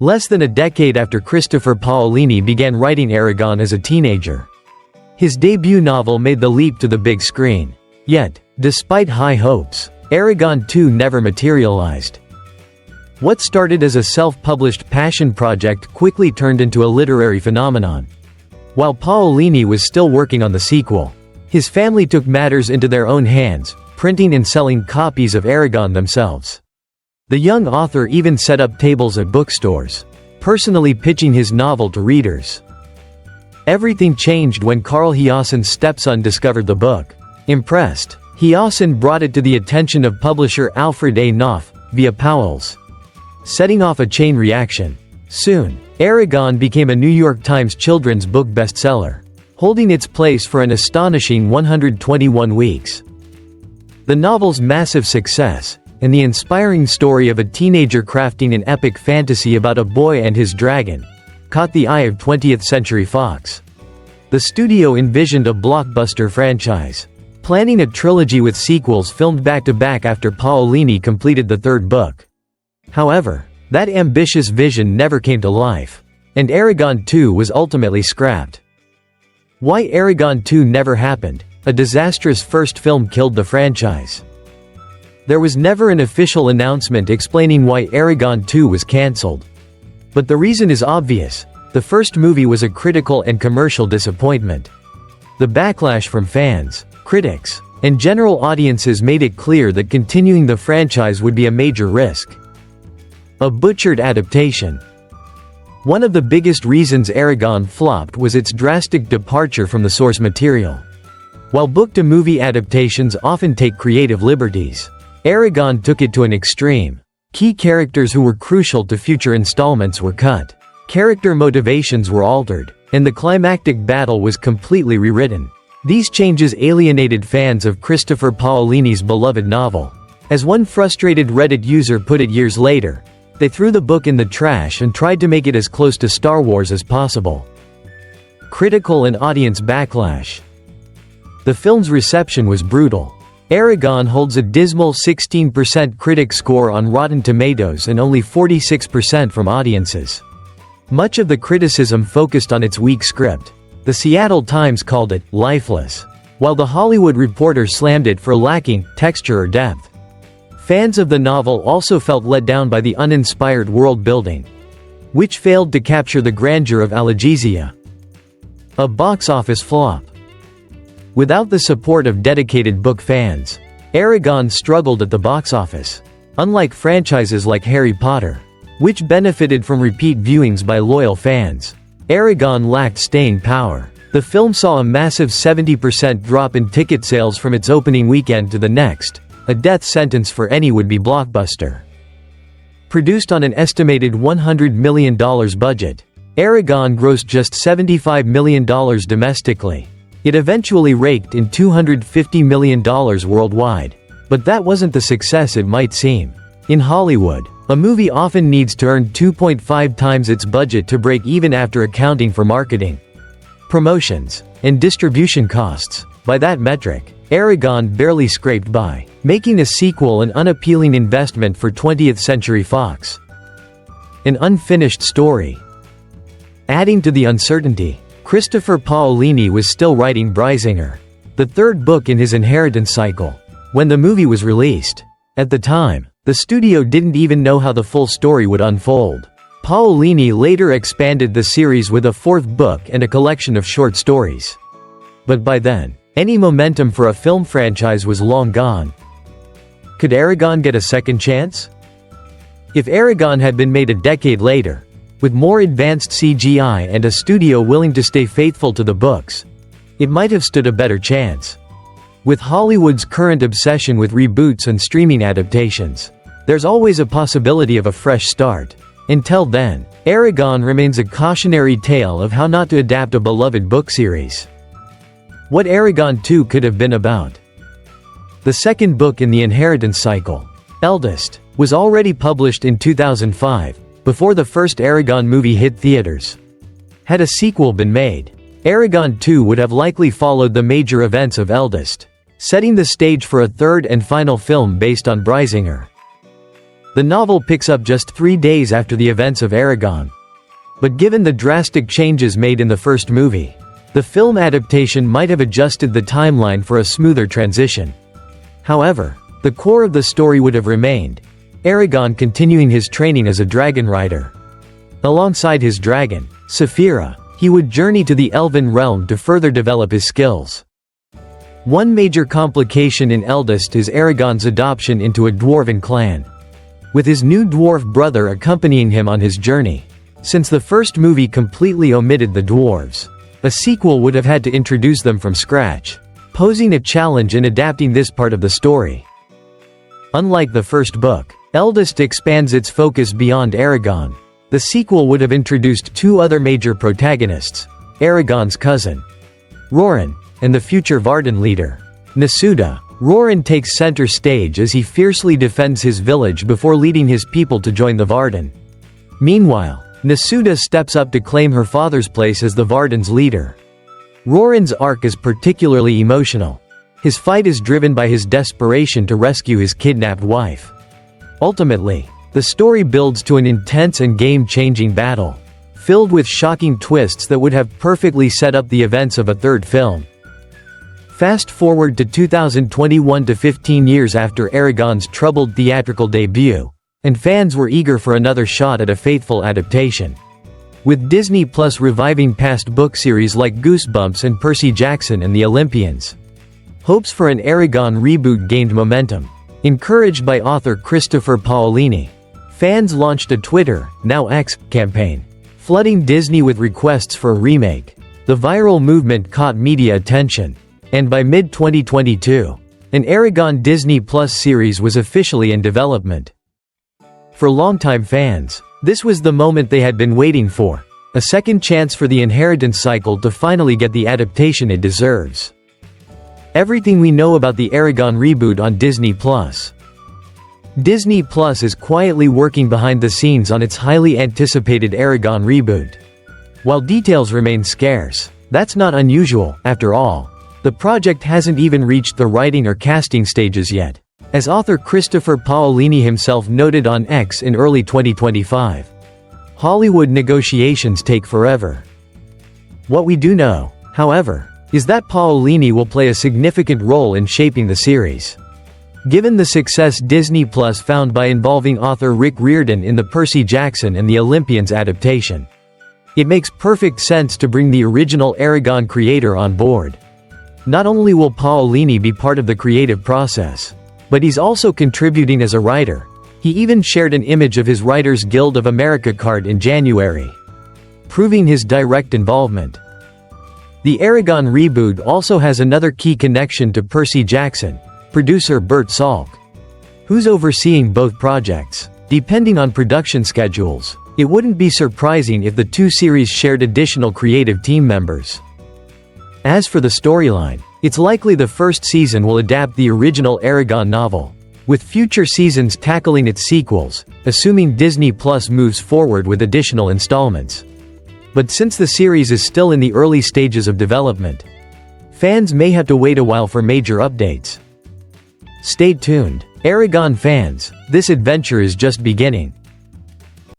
Less than a decade after Christopher Paolini began writing Eragon as a teenager. His debut novel made the leap to the big screen. Yet, despite high hopes, Eragon 2 never materialized. What started as a self-published passion project quickly turned into a literary phenomenon. While Paolini was still working on the sequel, his family took matters into their own hands, printing and selling copies of Eragon themselves. The young author even set up tables at bookstores, personally pitching his novel to readers. Everything changed when Carl Hiaasen's stepson discovered the book. Impressed, Hiaasen brought it to the attention of publisher Alfred A. Knopf, via Powell's, setting off a chain reaction. Soon, Eragon became a New York Times children's book bestseller, holding its place for an astonishing 121 weeks. The novel's massive success, and the inspiring story of a teenager crafting an epic fantasy about a boy and his dragon, caught the eye of 20th Century Fox. The studio envisioned a blockbuster franchise, planning a trilogy with sequels filmed back-to-back after Paolini completed the third book. However, that ambitious vision never came to life, and Eragon 2 was ultimately scrapped. Why Eragon 2 never happened? A disastrous first film killed the franchise. There was never an official announcement explaining why Eragon 2 was cancelled. But the reason is obvious: the first movie was a critical and commercial disappointment. The backlash from fans, critics, and general audiences made it clear that continuing the franchise would be a major risk. A butchered adaptation. One of the biggest reasons Eragon flopped was its drastic departure from the source material. While book-to-movie adaptations often take creative liberties, Eragon took it to an extreme. Key characters who were crucial to future installments were cut. Character motivations were altered, and the climactic battle was completely rewritten. These changes alienated fans of Christopher Paolini's beloved novel. As one frustrated Reddit user put it years later, they threw the book in the trash and tried to make it as close to Star Wars as possible. Critical and audience backlash. The film's reception was brutal. Eragon holds a dismal 16% critic score on Rotten Tomatoes and only 46% from audiences. Much of the criticism focused on its weak script. The Seattle Times called it lifeless, while The Hollywood Reporter slammed it for lacking texture or depth. Fans of the novel also felt let down by the uninspired world building, which failed to capture the grandeur of Alagaësia. A box office flop. Without the support of dedicated book fans, Eragon struggled at the box office. Unlike franchises like Harry Potter, which benefited from repeat viewings by loyal fans, Eragon lacked staying power. The film saw a massive 70% drop in ticket sales from its opening weekend to the next, a death sentence for any would-be blockbuster. Produced on an estimated $100 million budget, Eragon grossed just $75 million domestically. It eventually raked in $250 million worldwide. But that wasn't the success it might seem. In Hollywood, a movie often needs to earn 2.5 times its budget to break even after accounting for marketing, promotions, and distribution costs. By that metric, Eragon barely scraped by, making a sequel an unappealing investment for 20th Century Fox. An unfinished story. Adding to the uncertainty, Christopher Paolini was still writing Brizinger, the third book in his inheritance cycle, when the movie was released. At the time, the studio didn't even know how the full story would unfold. Paolini later expanded the series with a fourth book and a collection of short stories. But by then, any momentum for a film franchise was long gone. Could Eragon get a second chance? If Eragon had been made a decade later, with more advanced CGI and a studio willing to stay faithful to the books, it might have stood a better chance. With Hollywood's current obsession with reboots and streaming adaptations, there's always a possibility of a fresh start. Until then, Eragon remains a cautionary tale of how not to adapt a beloved book series. What Eragon 2 could have been about. The second book in the inheritance cycle, Eldest, was already published in 2005, before the first Eragon movie hit theaters. Had a sequel been made, Eragon 2 would have likely followed the major events of Eldest, setting the stage for a third and final film based on Brizinger. The novel picks up just 3 days after the events of Eragon. But given the drastic changes made in the first movie, the film adaptation might have adjusted the timeline for a smoother transition. However, the core of the story would have remained, Eragon continuing his training as a dragon rider. Alongside his dragon, Saphira, he would journey to the Elven realm to further develop his skills. One major complication in Eldest is Eragon's adoption into a dwarven clan, with his new dwarf brother accompanying him on his journey. Since the first movie completely omitted the dwarves, a sequel would have had to introduce them from scratch, posing a challenge in adapting this part of the story. Unlike the first book, Eldest expands its focus beyond Eragon. The sequel would have introduced 2 other major protagonists, Eragon's cousin, Roran, and the future Varden leader, Nasuda. Roran takes center stage as he fiercely defends his village before leading his people to join the Varden. Meanwhile, Nasuda steps up to claim her father's place as the Varden's leader. Roran's arc is particularly emotional. His fight is driven by his desperation to rescue his kidnapped wife. Ultimately, the story builds to an intense and game-changing battle, filled with shocking twists that would have perfectly set up the events of a third film. Fast forward to 2021, to 15 years after Eragon's troubled theatrical debut, and fans were eager for another shot at a faithful adaptation. With Disney Plus reviving past book series like Goosebumps and Percy Jackson and the Olympians, hopes for an Eragon reboot gained momentum. Encouraged by author Christopher Paolini, fans launched a Twitter, now X, campaign, flooding Disney with requests for a remake. The viral movement caught media attention, and by mid-2022, an Eragon Disney Plus series was officially in development. For longtime fans, this was the moment they had been waiting for, a second chance for the inheritance cycle to finally get the adaptation it deserves. Everything we know about the Eragon reboot on Disney Plus. Disney Plus is quietly working behind the scenes on its highly anticipated Eragon reboot. While details remain scarce, that's not unusual, after all. The project hasn't even reached the writing or casting stages yet, as author Christopher Paolini himself noted on X in early 2025. Hollywood negotiations take forever. What we do know, however, is that Paolini will play a significant role in shaping the series. Given the success Disney Plus found by involving author Rick Riordan in the Percy Jackson and the Olympians adaptation, it makes perfect sense to bring the original Eragon creator on board. Not only will Paolini be part of the creative process, but he's also contributing as a writer. He even shared an image of his Writers Guild of America card in January, proving his direct involvement. The Eragon reboot also has another key connection to Percy Jackson, producer Bert Salk, who's overseeing both projects. Depending on production schedules, it wouldn't be surprising if the 2 series shared additional creative team members. As for the storyline, it's likely the first season will adapt the original Eragon novel, with future seasons tackling its sequels, assuming Disney Plus moves forward with additional installments. But since the series is still in the early stages of development, fans may have to wait a while for major updates. Stay tuned, Eragon fans, this adventure is just beginning.